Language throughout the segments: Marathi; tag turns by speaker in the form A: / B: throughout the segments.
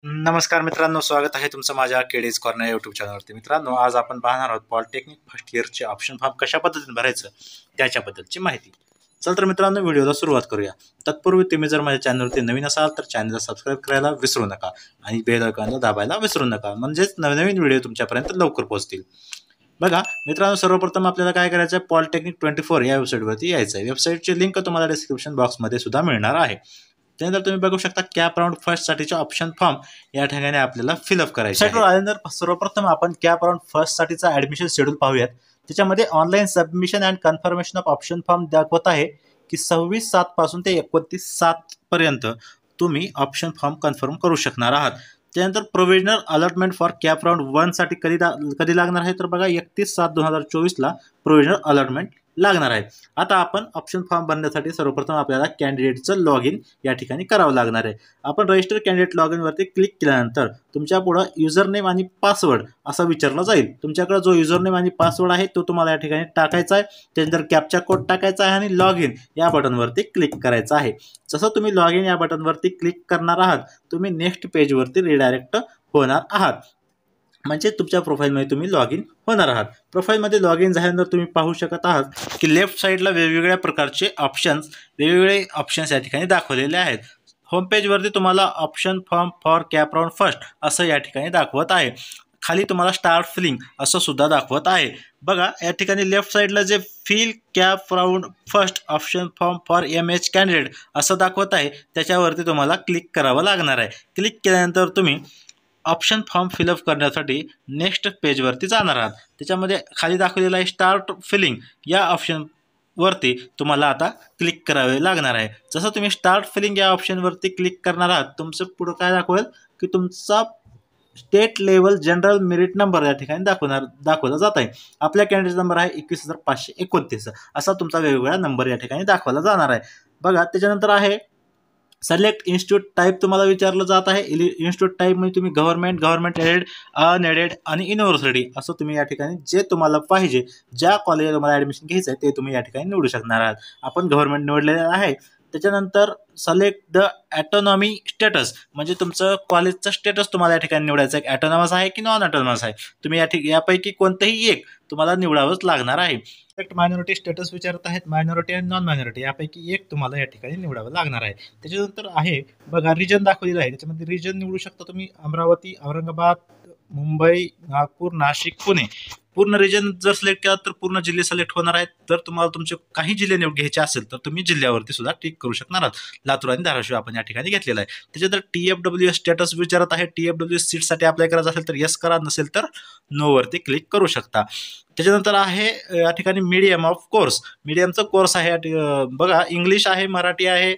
A: नमस्कार मित्रांनो, स्वागत आहे तुमचं माझ्या केडीज कॉर्नर यूट्यूब चॅनलवरती. मित्रांनो, आज आपण पाहणार आहोत पॉलिटेक्निक फर्स्ट इयरचे ऑप्शन फॉर्म कशा पद्धतीने भरायचं त्याच्याबद्दलची माहिती. चल तर मित्रांनो, व्हिडिओला सुरुवात करूया. तत्पूर्वी तुम्ही जर माझ्या चॅनलवरती नवीन असाल तर चॅनलला सबस्क्राईब करायला विसरू नका आणि बेल आयकॉनला दाबायला विसरू नका, म्हणजेच नवनवीन व्हिडिओ तुमच्यापर्यंत लवकर पोहोचतील. बघा मित्रांनो, सर्वप्रथम आपल्याला काय करायचं आहे, पॉलिटेक्निक 24 या वेबसाईटवरती यायचं आहे. वेबसाईटची लिंक तुम्हाला डिस्क्रिप्शन बॉक्समध्ये सुद्धा मिळणार आहे. त्यानंतर तुम्ही बघू शकता कॅप राऊंड फर्स्ट साठीचा ऑप्शन फॉर्म या ठिकाणी आपल्याला फिलअप करायचा आहे. आल्यानंतर सर्वप्रथम आपण कॅप राऊंड फर्स्ट साठीचा ऍडमिशन शेड्यूल पाहूयात. त्याच्यामध्ये online submission and confirmation of option form दाखवत आहे की 26/7 पासून ते 29/7 पर्यंत तुम्ही ऑप्शन फॉर्म कन्फर्म करू शकणार आहात. त्यानंतर provisional allotment for cap round 1 साठी कधी लागणार आहे तर बघा 31/7/2024 ला प्रोव्हिजनल अलॉटमेंट लागणार आहे. आता आपण ऑप्शन फॉर्म भरण्यासाठी सर्वप्रथम आपल्याला कॅन्डिडेटचं लॉग इन या ठिकाणी करावं लागणार आहे. आपण रजिस्टर कॅन्डिडेट लॉग इनवरती क्लिक केल्यानंतर तुमच्या पुढं युजर नेम आणि पासवर्ड असं विचारलं जाईल. तुमच्याकडे जो युजर नेम आणि पासवर्ड आहे तो तुम्हाला या ठिकाणी टाकायचा आहे. त्यानंतर कॅप्चा कोड टाकायचा आहे आणि लॉग इन या बटनवरती क्लिक करायचं आहे. जसं तुम्ही लॉग इन या बटनवरती क्लिक करणार आहात, तुम्ही नेक्स्ट पेजवरती रिडायरेक्ट होणार आहात, म्हणजे तुमच्या प्रोफाईलमध्ये तुम्ही लॉग इन होणार आहात. प्रोफाईलमध्ये लॉग इन झाल्यानंतर तुम्ही पाहू शकत आहात की लेफ्ट साईडला वेगवेगळ्या प्रकारचे वेगवेगळे ऑप्शन्स या ठिकाणी दाखवलेले आहेत. होम पेजवरती तुम्हाला option form for cap round first असं या ठिकाणी दाखवत आहे. खाली तुम्हाला स्टार्ट फिलिंग असं सुद्धा दाखवत आहे. बघा या ठिकाणी लेफ्ट साईडला जे fill CAP round first option form for MH candidate असं दाखवत आहे, त्याच्यावरती तुम्हाला क्लिक करावं लागणार आहे. क्लिक केल्यानंतर तुम्ही ऑप्शन फॉर्म फिलअप करण्यासाठी नेक्स्ट पेजवरती जाणार आहात. त्याच्यामध्ये खाली दाखवलेला आहे स्टार्ट फिलिंग या ऑप्शनवरती तुम्हाला आता क्लिक करावे लागणार आहे. जसं तुम्ही स्टार्ट फिलिंग या ऑप्शनवरती क्लिक करणार आहात, तुमचं पुढं काय दाखवेल की तुमचा state level general merit number या ठिकाणी दाखवला जात आहे. आपल्या कॅन्डिडेट नंबर आहे 21,529 असा तुमचा वेगवेगळा नंबर या ठिकाणी दाखवला जाणार आहे. बघा त्याच्यानंतर आहे सिलेक्ट इन्स्टिट्यूट टाईप तुम्हाला विचारलं जात आहे. इन्स्टिट्यूट टाईप म्हणजे तुम्ही गव्हर्नमेंट एडेड, अनएडेड आणि युनिव्हर्सिटी असं तुम्ही या ठिकाणी जे तुम्हाला पाहिजे, ज्या कॉलेजला तुम्हाला ॲडमिशन घ्यायचं आहे ते तुम्ही या ठिकाणी निवडू शकणार आहात. आपण गव्हर्नमेंट निवडलेलं आहे. त्याच्यानंतर सिलेक्ट द ऑटोनॉमी स्टेटस म्हणजे तुमचं कॉलेजचं स्टेटस तुम्हाला या ठिकाणी निवडायचं आहे. ऑटोनॉमस आहे की नॉन ऑटोनॉमस आहे, तुम्ही यापैकी कोणतंही एक तुम्हाला निवडावंच लागणार आहे. सिलेक्ट मायनॉरिटी स्टेटस विचारत आहेत, मायनॉरिटी आणि नॉन मायनॉरिटी यापैकी एक तुम्हाला या ठिकाणी निवडावं लागणार आहे. त्याच्यानंतर आहे बघा रिजन दाखवलेलं आहे. त्याच्यामध्ये रिजन निवडू शकता तुम्ही अमरावती, औरंगाबाद, मुंबई, नागपूर, नाशिक, पुणे. पूर्ण रिजन जर सिलेक्ट केला तर पूर्ण जिल्हे सिलेक्ट होणार आहेत. जर तुम्हाला तुमचे काही जिल्हे घ्यायचे असेल तर तुम्ही जिल्ह्यावरती सुद्धा क्लिक करू शकणार आहात. लातूर आणि धाराशिव आपण या ठिकाणी घेतलेला आहे. त्याच्यानंतर TFWS स्टेटस विचारत आहे. TFWS सीटसाठी अप्लाय करायचं असेल तर येस करा, नसेल तर नो वरती क्लिक करू शकता. त्याच्यानंतर आहे या ठिकाणी मीडियम ऑफ कोर्स, मीडियमचा कोर्स आहे. बघा इंग्लिश आहे, मराठी आहे,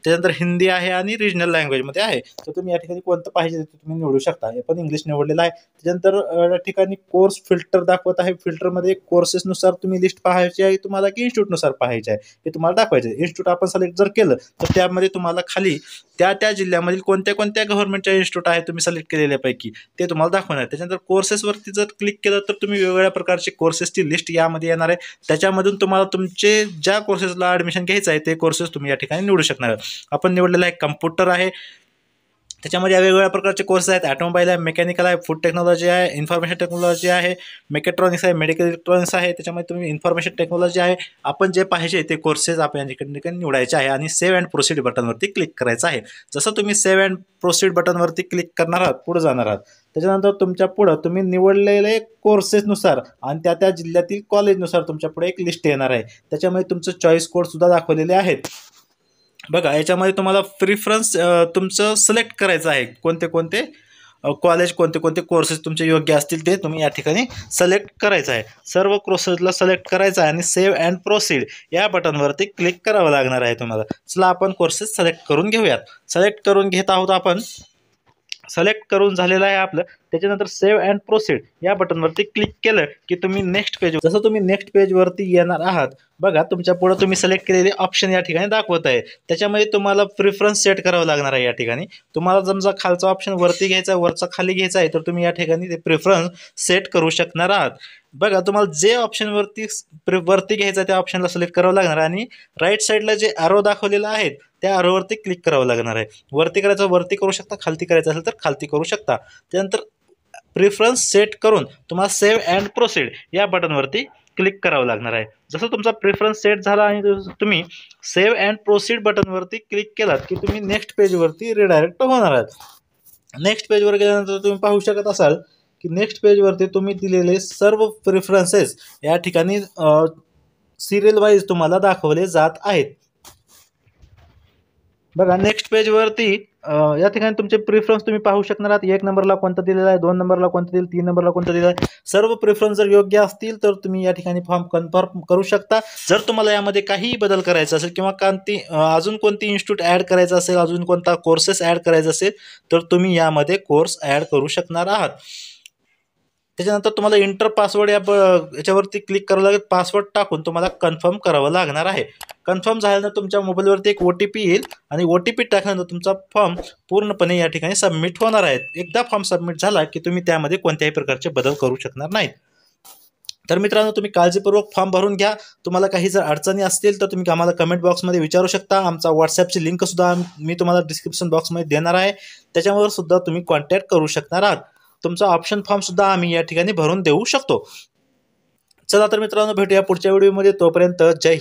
A: त्यानंतर हिंदी आहे आणि रिजनल लँग्वेजमध्ये आहे. तर तुम्ही या ठिकाणी कोणतं पाहिजे ते तुम्ही निवडू शकता. हे पण इंग्लिश निवडलेलं आहे. त्याच्यानंतर या ठिकाणी कोर्स फिल्टर दाखवत आहे. फिल्टरमध्ये कोर्सेसनुसार तुम्ही लिस्ट पाहायची आहे तुम्हाला की इन्स्टिट्यूटनुसार पाहायचे आहे हे तुम्हाला दाखवायचं आहे. इन्स्टिट्यूट आपण सिलेक्ट जर केलं तर त्यामध्ये तुम्हाला खाली त्या जिल्ह्यामधील कोणत्या गव्हर्नमेंटच्या इन्स्टिट्यूट आहे तुम्ही सिलेक्ट केलेल्यापैकी ते तुम्हाला दाखवणार आहे. त्याच्यानंतर कोर्सेसवरती जर क्लिक केलं तर तुम्ही वेगवेगळ्या प्रकारचे कोर्सेसची लिस्ट यामध्ये येणार आहे. त्याच्यामधून तुम्हाला तुमचे ज्या कोर्सेसला ॲडमिशन घ्यायचं आहे ते कोर्सेस तुम्ही या ठिकाणी निवडू शकणार आहात. आपण निवडलेला आहे कम्प्युटर आहे. त्याच्यामध्ये वेगवेगळ्या प्रकारचे कोर्स आहेत. ऑटोमोबाईल आहे, मेकॅनिकल आहे, फूड टेक्नॉलॉजी आहे, इन्फॉर्मेशन टेक्नॉलॉजी आहे, मेकॅट्रॉनिक्स आहे, मेडिकल इलेक्ट्रॉनिक्स आहे. त्याच्यामध्ये तुम्ही इन्फॉर्मेशन टेक्नॉलॉजी आहे. आपण जे पाहिजे ते कोर्सेस आपण या ठिकाणी निवडायचे आहे आणि सेव्ह अँड प्रोसीड बटनवरती क्लिक करायचं आहे. जसं तुम्ही सेव्ह अँड प्रोसीड बटनवरती क्लिक करणार आहात, पुढे जाणार आहात. त्याच्यानंतर तुमच्या पुढं तुम्ही निवडलेले कोर्सेसनुसार आणि त्या जिल्ह्यातील कॉलेजनुसार तुमच्या पुढे एक लिस्ट येणार आहे. त्याच्यामध्ये तुमचं चॉईस कोड सुद्धा दाखवलेले आहेत. बघा याच्यामध्ये तुम्हाला प्रिफरन्स तुमचं सिलेक्ट करायचं आहे. कोणते कॉलेज कोणते कोर्सेस तुमचे योग्य असतील ते तुम्ही या ठिकाणी सिलेक्ट करायचं आहे. सर्व कोर्सेसला सिलेक्ट करायचं आहे आणि सेव्ह अँड प्रोसीड या बटनवरती क्लिक करावं लागणार आहे तुम्हाला. चला आपण कोर्सेस सिलेक्ट करून घेऊयात. सिलेक्ट करून घेत आहोत आपण. सिलेक्ट करून झालेलं आहे आपलं. त्याच्यानंतर सेव्ह अँड प्रोसीड या बटनवरती क्लिक केलं की तुम्ही नेक्स्ट पेज, जसं तुम्ही नेक्स्ट पेजवरती येणार आहात बघा तुमच्या पुढे तुम्ही सिलेक्ट केलेले ऑप्शन या ठिकाणी दाखवत आहे. त्याच्यामध्ये तुम्हाला प्रिफरन्स सेट करावं लागणार आहे. या ठिकाणी तुम्हाला समजा खालचा ऑप्शन वरती घ्यायचा आहे, वरचा खाली घ्यायचा आहे, तर तुम्ही या ठिकाणी ते प्रिफरन्स सेट करू शकणार आहात. बघा तुम्हाला जे ऑप्शन वरती घ्यायचं त्या ऑप्शनला सिलेक्ट करावं लागणार आणि राईट साईडला जे ॲरो दाखवलेलं आहे त्या ॲरोवरती क्लिक करावं लागणार आहे. वरती करायचं वरती करू शकता, खालती करायचं असेल तर खालती करू शकता. त्यानंतर प्रिफरन्स सेट करून तुम्हाला सेव्ह अँड प्रोसीड या बटनवरती क्लिक करावं लागणार आहे. जसं तुमचा प्रिफरन्स सेट झाला आणि तुम्ही सेव्ह अँड प्रोसीड बटनवरती क्लिक केलात की तुम्ही नेक्स्ट पेजवरती रिडायरेक्ट होणार आहात. नेक्स्ट पेजवर गेल्यानंतर तुम्ही पाहू शकत असाल की नेक्स्ट पेजवरती तुम्ही दिलेले सर्व प्रिफरन्सेस या ठिकाणी सिरियल वाईज तुम्हाला दाखवले जात आहेत. बघा नेक्स्ट पेजवरती या ठिकाणी तुमचे प्रिफरन्स तुम्ही पाहू शकणार आहात. 1 नंबरला कोणता दिलेला आहे, 2 नंबरला कोणता दिलेला, 3 नंबरला कोणता दिलेला आहे. सर्व प्रिफरन्स जर योग्य असतील तर तुम्ही या ठिकाणी फॉर्म कन्फर्म करू शकता. जर तुम्हाला यामध्ये काहीही बदल करायचा असेल किंवा अजून कोणती इन्स्टिट्यूट ॲड करायचं असेल, अजून कोणता कोर्सेस ॲड करायचा असेल तर तुम्ही यामध्ये कोर्स ॲड करू शकणार आहात. त्याच्यानंतर तुम्हाला इंटर पासवर्ड याच्यावरती क्लिक करावं लागेल. पासवर्ड टाकून तुम्हाला कन्फर्म करावं लागणार आहे. कन्फर्म झाल्यानंतर तुमच्या मोबाईलवरती एक OTP येईल आणि OTP टाकल्यानंतर तुमचा फॉर्म पूर्णपणे या ठिकाणी सबमिट होणार आहे. एकदा फॉर्म सबमिट झाला की तुम्ही त्यामध्ये कोणत्याही प्रकारचे बदल करू शकणार नाहीत. तर मित्रांनो तुम्ही काळजीपूर्वक फॉर्म भरून घ्या. तुम्हाला काही जर अडचणी असतील तर तुम्ही आम्हाला कमेंट बॉक्समध्ये विचारू शकता. आमचा व्हॉट्सॲपची लिंकसुद्धा मी तुम्हाला डिस्क्रिप्शन बॉक्समध्ये देणार आहे. त्याच्यावर सुद्धा तुम्ही कॉन्टॅक्ट करू शकणार आहात. तुमचा ऑप्शन फॉर्म सुद्धा आम्ही या ठिकाणी भरून देऊ शकतो. चला तर मित्रांनो भेटूया पुढच्या व्हिडिओमध्ये. तोपर्यंत जय हिंद.